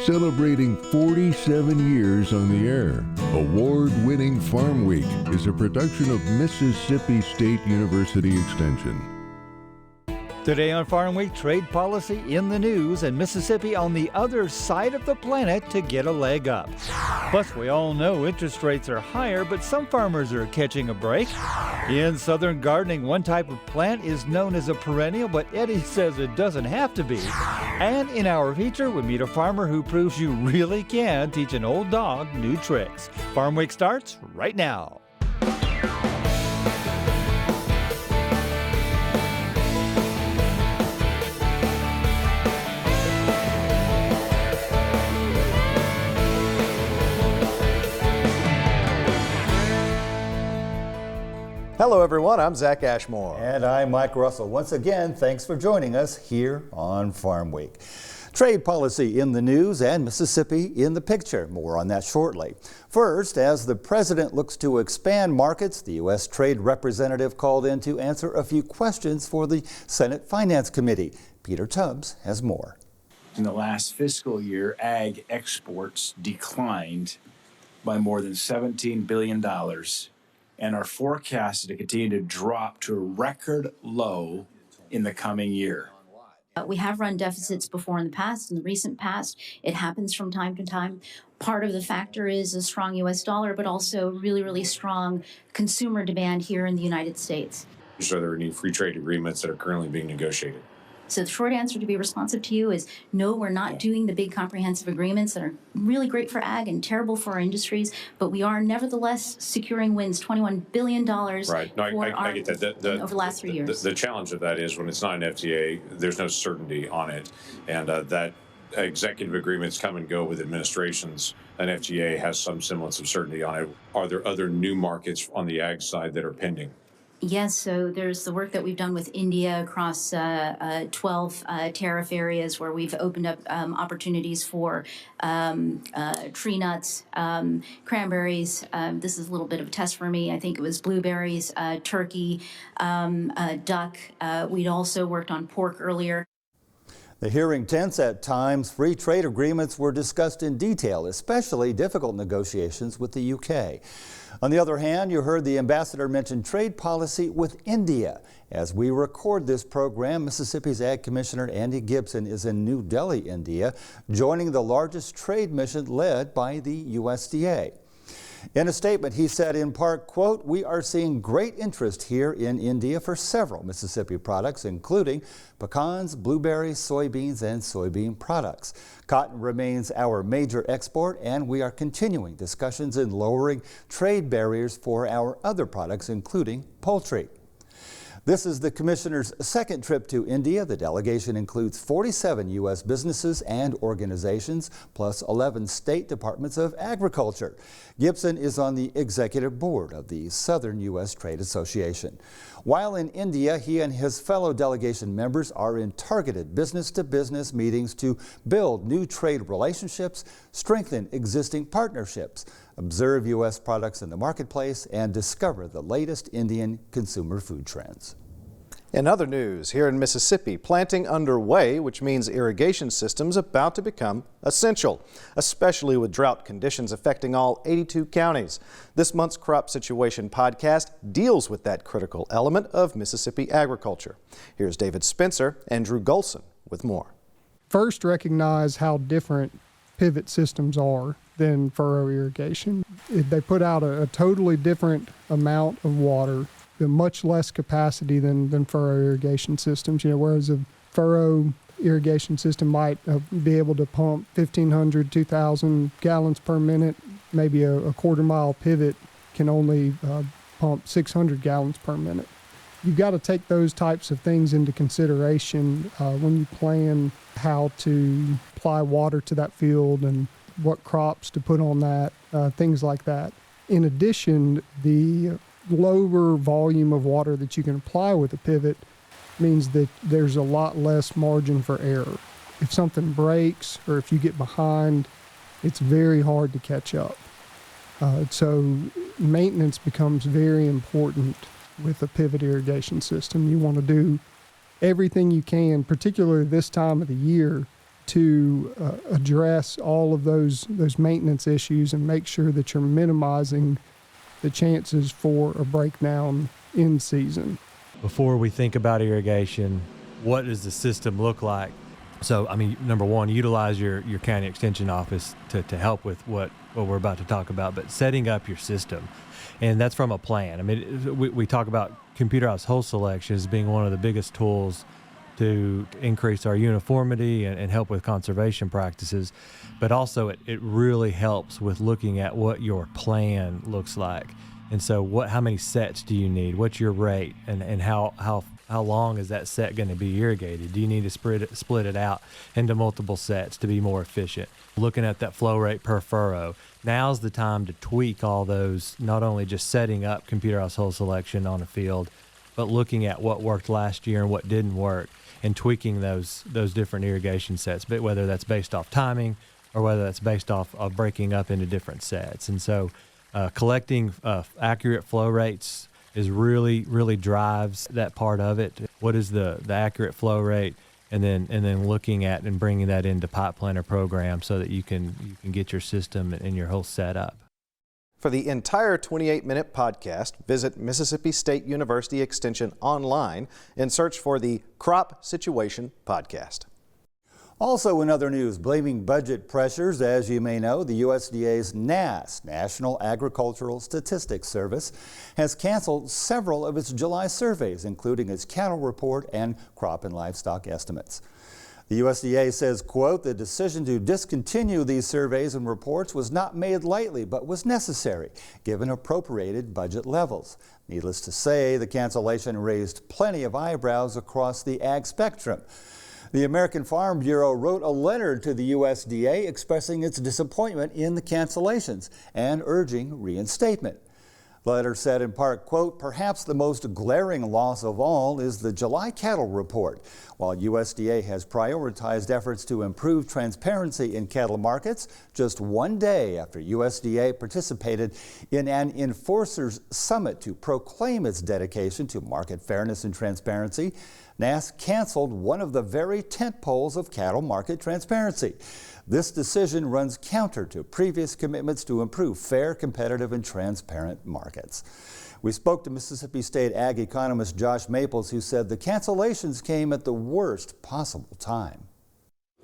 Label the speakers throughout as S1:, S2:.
S1: Celebrating 47 years on the air, award-winning Farmweek is a production of Mississippi State University Extension.
S2: Today on Farm Week, trade policy in the news and Mississippi on the other side of the planet to get a leg up. Plus, we all know interest rates are higher, but some farmers are catching a break. In southern gardening, one type of plant is known as a perennial, but Eddie says it doesn't have to be. And in our feature, we meet a farmer who proves you really can teach an old dog new tricks. Farm Week starts right now.
S3: Hello everyone, I'm Zach Ashmore.
S4: And I'm Mike Russell. Once again, thanks for joining us here on Farm Week. Trade policy in the news and Mississippi in the picture. More on that shortly. First, as the president looks to expand markets, the U.S. Trade Representative called in to answer a few questions for the Senate Finance Committee. Peter Tubbs has more.
S5: In the last fiscal year, ag exports declined by more than $17 billion. And are forecasted to continue to drop to a record low in the coming year.
S6: We have run deficits before in the past, in the recent past. It happens from time to time. Part of the factor is a strong U.S. dollar, but also really, really strong consumer demand here in the United States.
S7: Are there any free trade agreements that are currently being negotiated?
S6: So the short answer, to be responsive to you, is no, we're not doing the big comprehensive agreements that are really great for ag and terrible for our industries, but we are nevertheless securing wins, $21 billion
S7: right. No, I get that.
S6: Over the last 3 years.
S7: The challenge of that is when it's not an FTA, there's no certainty on it. And that executive agreements come and go with administrations. An FTA has some semblance of certainty on it. Are there other new markets on the ag side that are pending?
S6: Yes, so there's the work that we've done with India across 12 tariff areas where we've opened up opportunities for tree nuts, cranberries. This is a little bit of a test for me. I think it was blueberries, turkey, duck. We'd also worked on pork earlier.
S4: The hearing tense at times. Free trade agreements were discussed in detail, especially difficult negotiations with the UK. On the other hand, you heard the ambassador mention trade policy with India. As we record this program, Mississippi's Ag Commissioner Andy Gibson is in New Delhi, India, joining the largest trade mission led by the USDA. In a statement, he said in part, quote, "We are seeing great interest here in India for several Mississippi products, including pecans, blueberries, soybeans, and soybean products. Cotton remains our major export, and we are continuing discussions in lowering trade barriers for our other products, including poultry." This is the Commissioner's second trip to India. The delegation includes 47 U.S. businesses and organizations, plus 11 state departments of agriculture. Gibson is on the executive board of the Southern U.S. Trade Association. While in India, he and his fellow delegation members are in targeted business-to-business meetings to build new trade relationships, strengthen existing partnerships, observe U.S. products in the marketplace, and discover the latest Indian consumer food trends.
S3: In other news, here in Mississippi, planting underway, which means irrigation systems about to become essential, especially with drought conditions affecting all 82 counties. This month's Crop Situation podcast deals with that critical element of Mississippi agriculture. Here's David Spencer and Drew Golson with more.
S8: First, recognize how different pivot systems are than furrow irrigation. They put out a totally different amount of water, much less capacity than furrow irrigation systems. Whereas a furrow irrigation system might be able to pump 1,500, 2,000 gallons per minute. Maybe a quarter-mile pivot can only pump 600 gallons per minute. You've got to take those types of things into consideration when you plan how to apply water to that field and what crops to put on that, things like that. In addition, the lower volume of water that you can apply with a pivot means that there's a lot less margin for error. If something breaks or if you get behind, it's very hard to catch up. So maintenance becomes very important with a pivot irrigation system. You want to do everything you can, particularly this time of the year, to address all of those maintenance issues and make sure that you're minimizing the chances for a breakdown in season.
S9: Before we think about irrigation, what does the system look like? So, I mean, number one, utilize your county extension office to help with what we're about to talk about, but setting up your system. And that's from a plan. I mean, we talk about computerized hole selection as being one of the biggest tools to increase our uniformity and help with conservation practices, but also it really helps with looking at what your plan looks like. And so how many sets do you need? What's your rate? And how long is that set going to be irrigated? Do you need to split it out into multiple sets to be more efficient? Looking at that flow rate per furrow. Now's the time to tweak all those, not only just setting up computerized hole selection on a field, but looking at what worked last year and what didn't work and tweaking those different irrigation sets, but whether that's based off timing or whether that's based off of breaking up into different sets. And so collecting accurate flow rates is really drives that part of it. What is the accurate flow rate? And then looking at and bringing that into pipe planner program so that you can get your system and your whole setup.
S3: For the entire 28-minute podcast, visit Mississippi State University Extension online and search for the Crop Situation Podcast.
S4: Also in other news, blaming budget pressures, as you may know, the USDA's NASS, National Agricultural Statistics Service, has canceled several of its July surveys, including its cattle report and crop and livestock estimates. The USDA says, quote, the decision to discontinue these surveys and reports was not made lightly, but was necessary, given appropriated budget levels. Needless to say, the cancellation raised plenty of eyebrows across the ag spectrum. The American Farm Bureau wrote a letter to the USDA expressing its disappointment in the cancellations and urging reinstatement. The letter said in part, quote, perhaps the most glaring loss of all is the July cattle report. While USDA has prioritized efforts to improve transparency in cattle markets, just one day after USDA participated in an enforcers summit to proclaim its dedication to market fairness and transparency, NASS canceled one of the very tentpoles of cattle market transparency. This decision runs counter to previous commitments to improve fair, competitive, and transparent markets. We spoke to Mississippi State ag economist Josh Maples, who said the cancellations came at the worst possible time.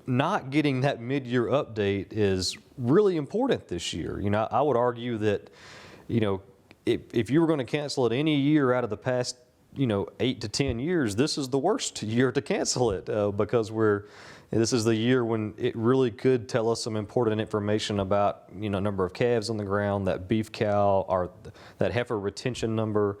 S10: Not getting that mid-year update is really important this year. You know, I would argue that, you know, if you were going to cancel it any year out of the past 8 to 10 years, this is the worst year to cancel it because this is the year when it really could tell us some important information about, number of calves on the ground, that beef cow, or that heifer retention number.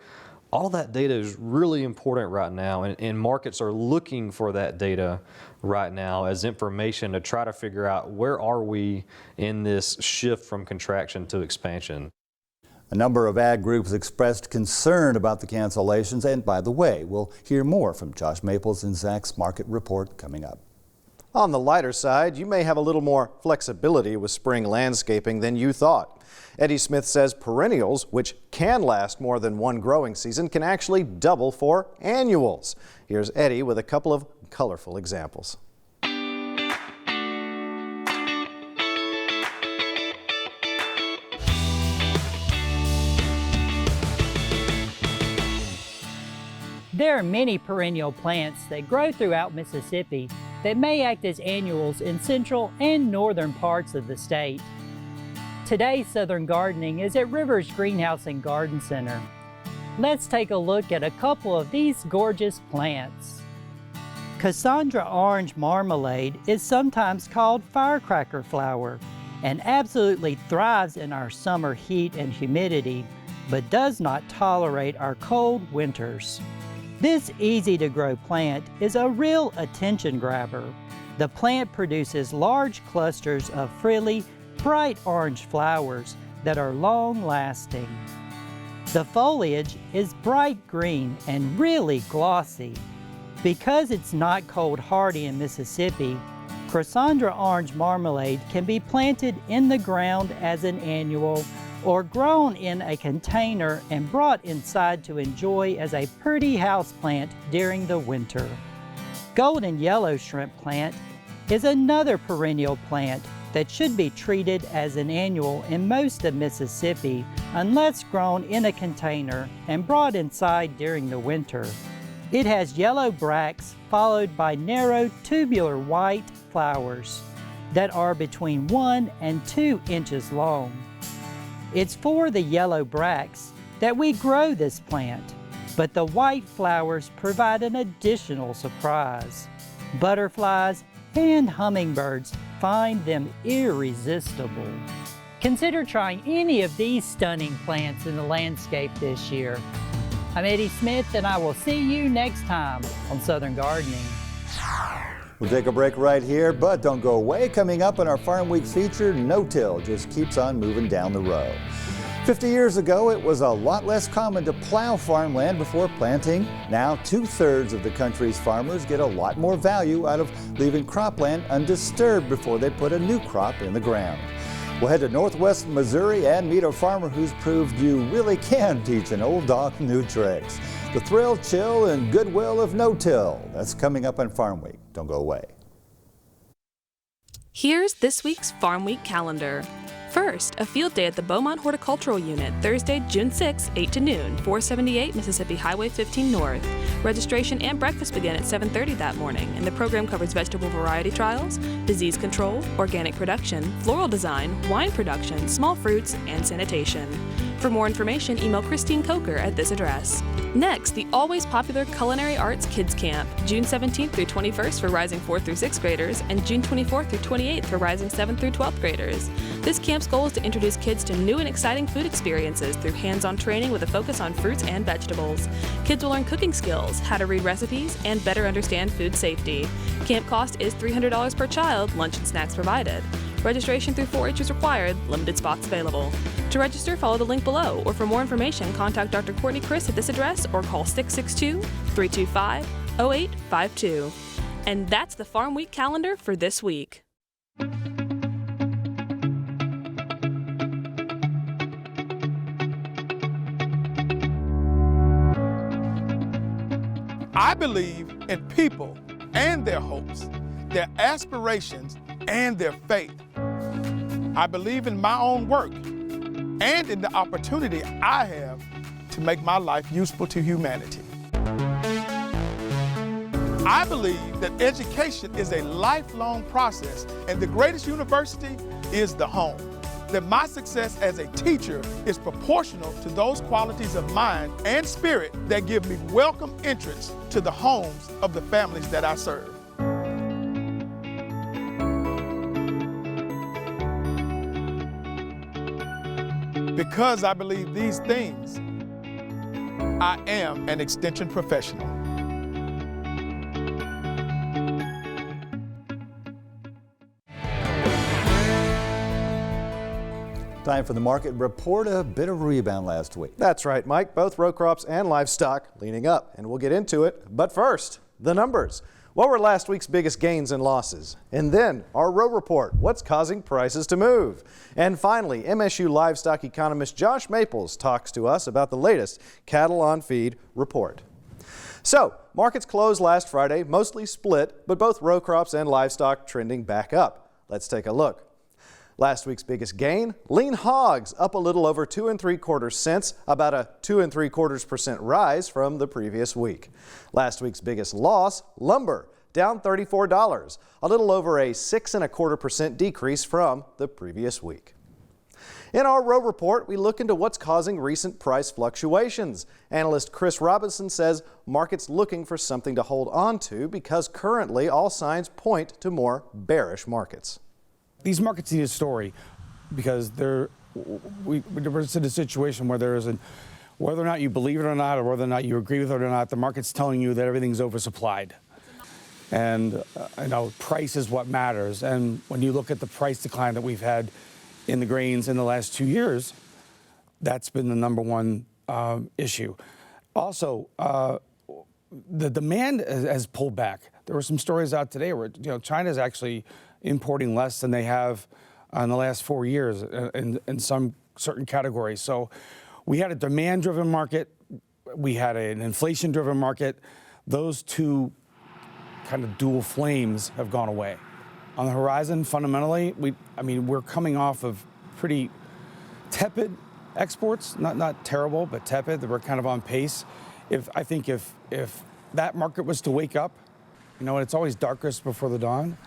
S10: All that data is really important right now, and markets are looking for that data right now as information to try to figure out where are we in this shift from contraction to expansion.
S4: A number of ag groups expressed concern about the cancellations, and by the way, we'll hear more from Josh Maples in Zach's Market Report coming up.
S3: On the lighter side, you may have a little more flexibility with spring landscaping than you thought. Eddie Smith says perennials, which can last more than one growing season, can actually double for annuals. Here's Eddie with a couple of colorful examples.
S11: There are many perennial plants that grow throughout Mississippi that may act as annuals in central and northern parts of the state. Today's Southern Gardening is at Rivers Greenhouse and Garden Center. Let's take a look at a couple of these gorgeous plants. Cassandra orange marmalade is sometimes called firecracker flower and absolutely thrives in our summer heat and humidity, but does not tolerate our cold winters. This easy-to-grow plant is a real attention grabber. The plant produces large clusters of frilly, bright orange flowers that are long-lasting. The foliage is bright green and really glossy. Because it's not cold hardy in Mississippi, Cassandra orange marmalade can be planted in the ground as an annual or grown in a container and brought inside to enjoy as a pretty houseplant during the winter. Golden yellow shrimp plant is another perennial plant that should be treated as an annual in most of Mississippi unless grown in a container and brought inside during the winter. It has yellow bracts followed by narrow tubular white flowers that are between 1 and 2 inches long. It's for the yellow bracts that we grow this plant, but the white flowers provide an additional surprise. Butterflies and hummingbirds find them irresistible. Consider trying any of these stunning plants in the landscape this year. I'm Eddie Smith, and I will see you next time on Southern Gardening.
S4: We'll take a break right here, but don't go away. Coming up on our Farm Week feature, no-till just keeps on moving down the road. 50 years ago, it was a lot less common to plow farmland before planting. Now, 2/3 of the country's farmers get a lot more value out of leaving cropland undisturbed before they put a new crop in the ground. We'll head to Northwest Missouri and meet a farmer who's proved you really can teach an old dog new tricks. The thrill, chill, and goodwill of no-till. That's coming up on Farm Week. Don't go away.
S12: Here's this week's Farm Week calendar. First, a field day at the Beaumont Horticultural Unit, Thursday, June 6, 8 to noon, 478 Mississippi Highway 15 North. Registration and breakfast begin at 7:30 that morning, and the program covers vegetable variety trials, disease control, organic production, floral design, wine production, small fruits, and sanitation. For more information, email Christine Coker at this address. Next, the always popular Culinary Arts Kids Camp, June 17th through 21st for rising 4th through 6th graders, and June 24th through 28th for rising 7th through 12th graders. This camp's goal is to introduce kids to new and exciting food experiences through hands-on training with a focus on fruits and vegetables. Kids will learn cooking skills, how to read recipes, and better understand food safety. Camp cost is $300 per child, lunch and snacks provided. Registration through 4-H is required, limited spots available. To register, follow the link below, or for more information, contact Dr. Courtney Chris at this address or call 662-325-0852. And that's the Farm Week calendar for this week.
S13: I believe in people and their hopes, their aspirations, and their faith. I believe in my own work and in the opportunity I have to make my life useful to humanity. I believe that education is a lifelong process, and the greatest university is the home. That my success as a teacher is proportional to those qualities of mind and spirit that give me welcome entrance to the homes of the families that I serve. Because I believe these things, I am an extension professional.
S4: Time for the market report. A bit of rebound last week.
S3: That's right, Mike. Both row crops and livestock leaning up, and we'll get into it. But first, the numbers. What were last week's biggest gains and losses? And then our row report. What's causing prices to move? And finally, MSU livestock economist Josh Maples talks to us about the latest cattle on feed report. So, markets closed last Friday, mostly split, but both row crops and livestock trending back up. Let's take a look. Last week's biggest gain, lean hogs up a little over 2 3/4 cents, about a 2 3/4% rise from the previous week. Last week's biggest loss, lumber, down $34, a little over a 6 1/4% decrease from the previous week. In our row report, we look into what's causing recent price fluctuations. Analyst Chris Robinson says markets looking for something to hold on to because currently all signs point to more bearish markets.
S14: These markets need a story because we're in a situation where there is whether or not you believe it or not, or whether or not you agree with it or not, the market's telling you that everything's oversupplied. And price is what matters. And when you look at the price decline that we've had in the grains in the last 2 years, that's been the number one issue. Also, the demand has pulled back. There were some stories out today where China's actually importing less than they have in the last 4 years in some certain categories. So we had a demand-driven market, we had an inflation-driven market. Those two kind of dual flames have gone away. On the horizon, fundamentally, we're coming off of pretty tepid exports, not terrible, but tepid. We're kind of on pace. I think if that market was to wake up, it's always darkest before the dawn.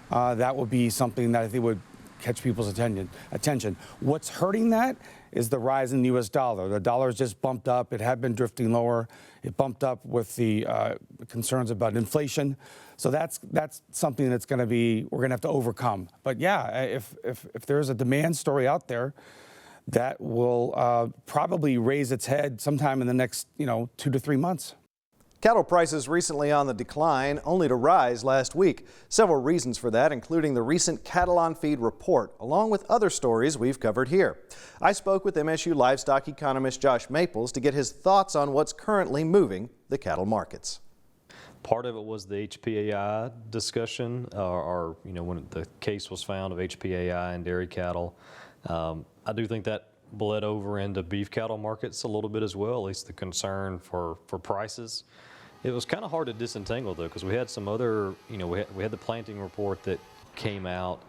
S14: That would be something that I think would catch people's attention. What's hurting that is the rise in the U.S. dollar. The dollar's just bumped up. It had been drifting lower. It bumped up with the concerns about inflation. So that's something that's we're going to have to overcome. But yeah, if there's a demand story out there, that will probably raise its head sometime in the next 2 to 3 months.
S3: Cattle prices recently on the decline, only to rise last week. Several reasons for that, including the recent Cattle on Feed report, along with other stories we've covered here. I spoke with MSU livestock economist Josh Maples to get his thoughts on what's currently moving the cattle markets.
S10: Part of it was the HPAI discussion, when the case was found of HPAI in dairy cattle. I do think that bled over into beef cattle markets a little bit as well, at least the concern for prices. It was kind of hard to disentangle though, because we had some other, we had the planting report that came out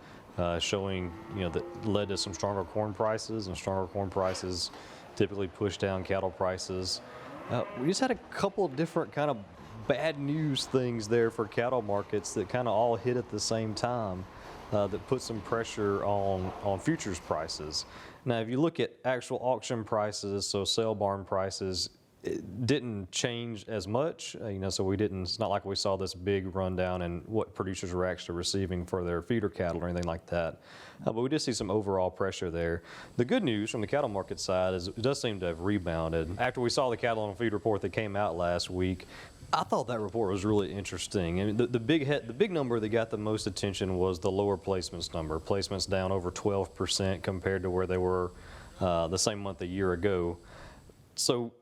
S10: showing, that led to some stronger corn prices, and stronger corn prices typically push down cattle prices. We just had a couple of different kind of bad news things there for cattle markets that kind of all hit at the same time. That put some pressure on futures prices. Now, if you look at actual auction prices, so sale barn prices, it didn't change as much, so it's not like we saw this big rundown in what producers were actually receiving for their feeder cattle or anything like that. But we did see some overall pressure there. The good news from the cattle market side is it does seem to have rebounded. After we saw the cattle on feed report that came out last week, I thought that report was really interesting. I mean, the big number that got the most attention was the lower placements number. Placements down over 12% compared to where they were the same month a year ago. So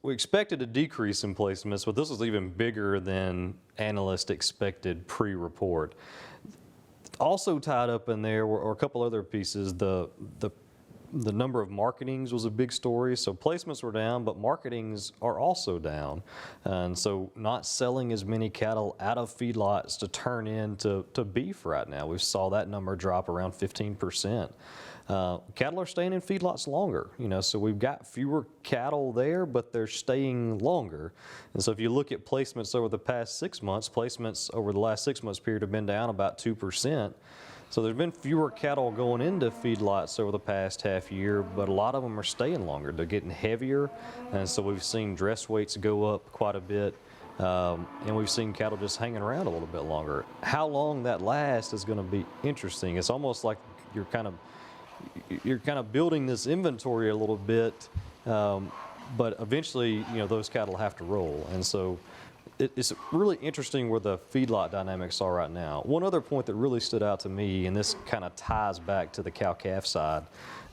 S10: we expected a decrease in placements, but this was even bigger than analysts expected pre-report. Also tied up in there were a couple other pieces. The number of marketings was a big story. So placements were down, but marketings are also down. And so not selling as many cattle out of feedlots to turn into beef right now. We saw that number drop around 15%. Cattle are staying in feedlots longer, so we've got fewer cattle there, but they're staying longer. And so if you look at placements over the past 6 months, placements over the last 6 months period have been down about 2%. So there's been fewer cattle going into feedlots over the past half year, but a lot of them are staying longer. They're getting heavier, and so we've seen dress weights go up quite a bit, and we've seen cattle just hanging around a little bit longer. How long that lasts is going to be interesting. It's almost like you're kind of building this inventory a little bit, but eventually, those cattle have to roll, and so it's really interesting where the feedlot dynamics are right now. One other point that really stood out to me, and this kind of ties back to the cow-calf side,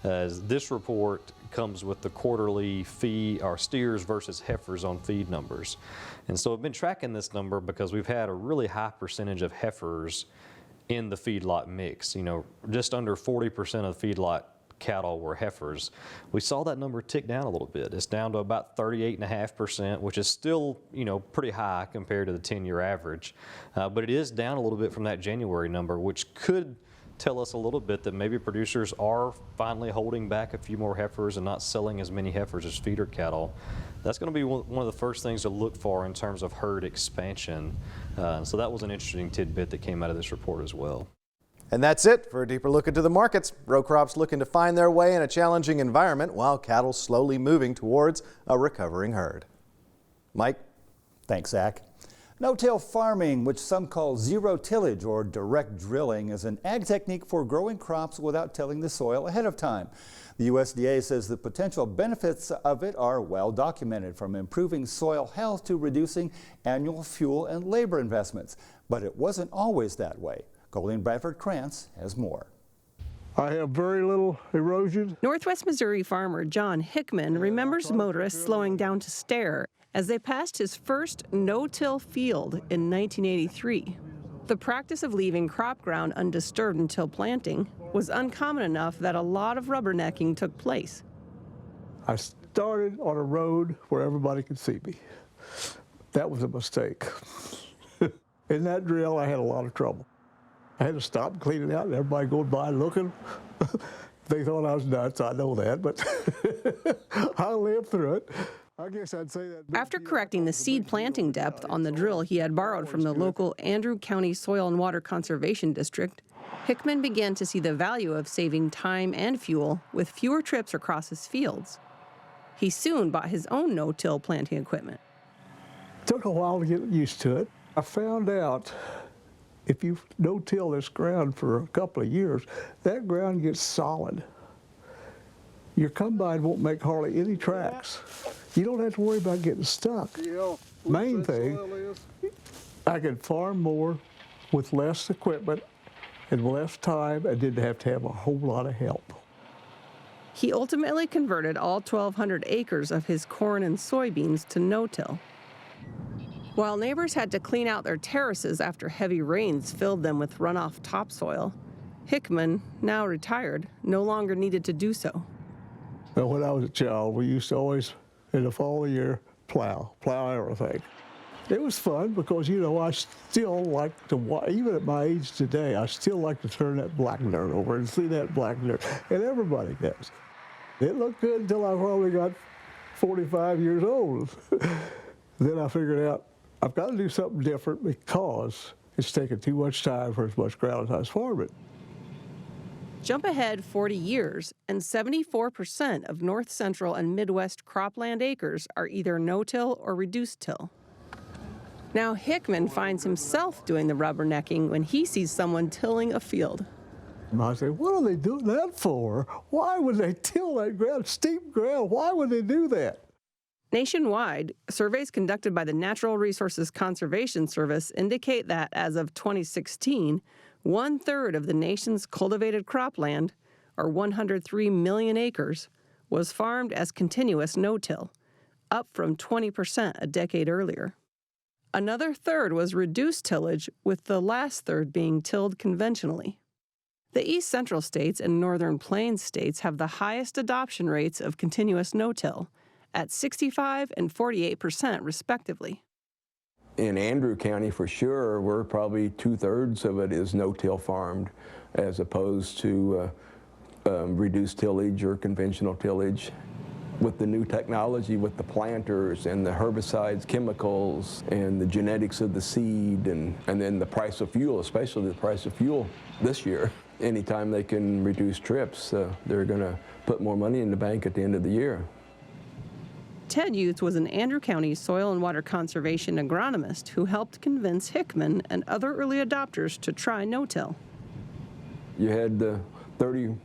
S10: is this report comes with the quarterly feed or steers versus heifers on feed numbers. And so I've been tracking this number because we've had a really high percentage of heifers in the feedlot mix. Just under 40% of the feedlot cattle were heifers. We saw that number tick down a little bit. It's down to about 38.5%, which is still, pretty high compared to the 10-year average. But it is down a little bit from that January number, which could tell us a little bit that maybe producers are finally holding back a few more heifers and not selling as many heifers as feeder cattle. That's going to be one of the first things to look for in terms of herd expansion. So that was an interesting tidbit that came out of this report as well.
S3: And that's it for a deeper look into the markets. Row crops looking to find their way in a challenging environment, while cattle slowly moving towards a recovering herd. Mike?
S4: Thanks, Zach. No-till farming, which some call zero tillage or direct drilling, is an ag technique for growing crops without tilling the soil ahead of time. The USDA says the potential benefits of it are well documented, from improving soil health to reducing annual fuel and labor investments. But it wasn't always that way. Colleen Bradford-Krantz has more.
S15: I have very little erosion.
S16: Northwest Missouri farmer John Hickman remembers motorists slowing down to stare as they passed his first no-till field in 1983. The practice of leaving crop ground undisturbed until planting was uncommon enough that a lot of rubbernecking took place.
S15: I started on a road where everybody could see me. That was a mistake. In that drill, I had a lot of trouble. I had to stop and clean it out, and everybody going by looking. They thought I was nuts, I know that, but I lived through it. I guess I'd say that.
S16: After correcting the seed planting depth on the drill he had borrowed from the local Andrew County Soil and Water Conservation District, Hickman began to see the value of saving time and fuel with fewer trips across his fields. He soon bought his own no-till planting equipment.
S15: Took a while to get used to it. I found out if you no-till this ground for a couple of years, that ground gets solid. Your combine won't make hardly any tracks. You don't have to worry about getting stuck. Main thing, I could farm more with less equipment and less time. I didn't have to have a whole lot of help.
S16: He ultimately converted all 1,200 acres of his corn and soybeans to no-till. While neighbors had to clean out their terraces after heavy rains filled them with runoff topsoil, Hickman, now retired, no longer needed to do so.
S15: Well, when I was a child, we used to always, in the fall of the year, plow everything. It was fun because, you know, I still like to, even at my age today, I still like to turn that black dirt over and see that black dirt, and everybody does. It looked good until I probably got 45 years old. Then I figured out I've got to do something different because it's taking too much time for as much ground as I was farming.
S16: Jump ahead 40 years, and 74% of north central and Midwest cropland acres are either no-till or reduced till. Now Hickman finds himself doing the rubbernecking when he sees someone tilling a field.
S15: I say, what are they doing that for? Why would they till that ground, steep ground? Why would they do that?
S16: Nationwide, surveys conducted by the Natural Resources Conservation Service indicate that as of 2016, 1/3 of the nation's cultivated cropland, or 103 million acres, was farmed as continuous no-till, up from 20% a decade earlier. Another third was reduced tillage, with the last third being tilled conventionally. The East Central states and Northern Plains states have the highest adoption rates of continuous no-till, at 65% and 48% respectively.
S17: In Andrew County, for sure, we're probably 2/3 of it is no-till farmed, as opposed to reduced tillage or conventional tillage. With the new technology, with the planters and the herbicides, chemicals, and the genetics of the seed, and then the price of fuel, especially the price of fuel this year. Anytime they can reduce trips, they're going to put more money in the bank at the end of the year.
S16: Ted Youth was an Andrew County soil and water conservation agronomist who helped convince Hickman and other early adopters to try no-till.
S17: You had 30%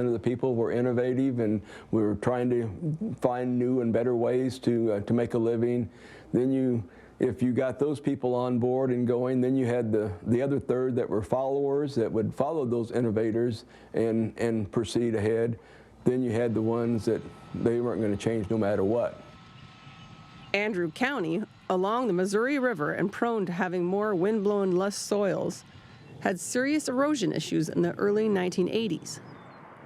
S17: of the people were innovative, and we were trying to find new and better ways to make a living. Then if you got those people on board and going, then you had the other third that were followers that would follow those innovators and proceed ahead. Then you had the ones that they weren't going to change no matter what.
S16: Andrew County, along the Missouri River and prone to having more wind-blown lush soils, had serious erosion issues in the early 1980s.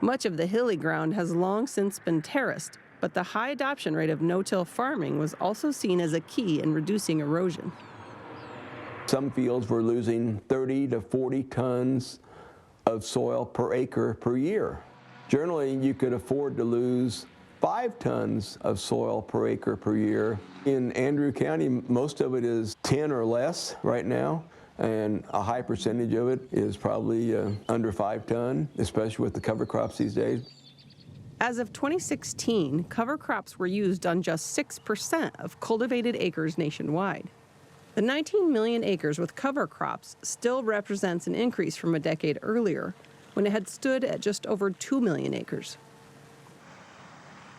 S16: Much of the hilly ground has long since been terraced, but the high adoption rate of no-till farming was also seen as a key in reducing erosion.
S17: Some fields were losing 30 to 40 tons of soil per acre per year. Generally, you could afford to lose 5 tons of soil per acre per year. In Andrew County, most of it is 10 or less right now, and a high percentage of it is probably under 5 ton, especially with the cover crops these days.
S16: As of 2016, cover crops were used on just 6% of cultivated acres nationwide. The 19 million acres with cover crops still represents an increase from a decade earlier, when it had stood at just over 2 million acres.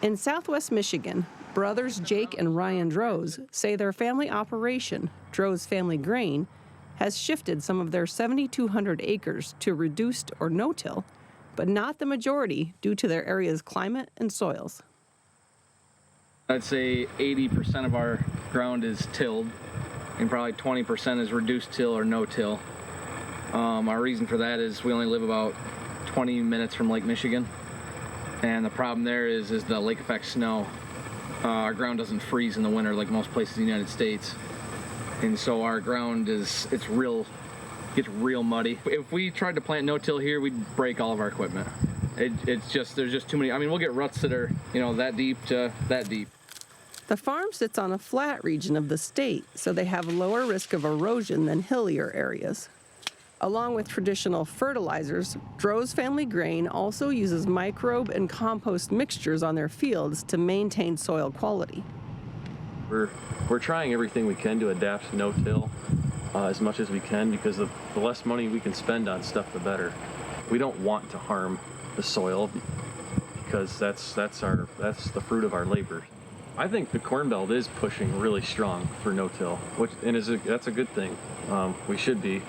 S16: In southwest Michigan, brothers Jake and Ryan Droz say their family operation, Droz Family Grain, has shifted some of their 7,200 acres to reduced or no-till, but not the majority due to their area's climate and soils.
S18: I'd say 80% of our ground is tilled, and probably 20% is reduced till or no-till. Our reason for that is we only live about 20 minutes from Lake Michigan, and the problem there is the lake effect snow. Our ground doesn't freeze in the winter like most places in the United States, and so our ground it's real gets real muddy. If we tried to plant no-till here, we'd break all of our equipment. It's just, there's just too many. I mean, we'll get ruts that are, that deep to that deep.
S16: The farm sits on a flat region of the state, so they have lower risk of erosion than hillier areas. Along with traditional fertilizers, Droz Family Grain also uses microbe and compost mixtures on their fields to maintain soil quality.
S19: We're trying everything we can to adapt to no-till as much as we can, because the less money we can spend on stuff, the better. We don't want to harm the soil because that's the fruit of our labor. I think the Corn Belt is pushing really strong for no-till, that's a good thing. We should be.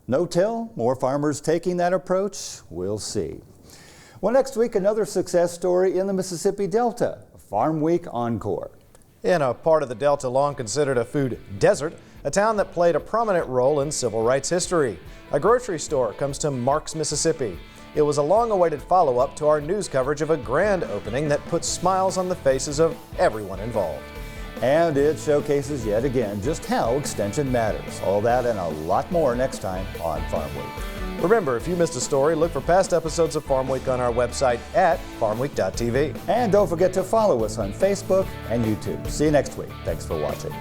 S4: No-till, more farmers taking that approach, we'll see. Well, next week, another success story in the Mississippi Delta, Farm Week Encore.
S3: In a part of the Delta long considered a food desert, a town that played a prominent role in civil rights history. A grocery store comes to Marks, Mississippi. It was a long-awaited follow-up to our news coverage of a grand opening that put smiles on the faces of everyone involved.
S4: And it showcases yet again just how extension matters. All that and a lot more next time on Farm Week.
S3: Remember, if you missed a story, look for past episodes of Farm Week on our website at farmweek.tv.
S4: And don't forget to follow us on Facebook and YouTube. See you next week. Thanks for watching.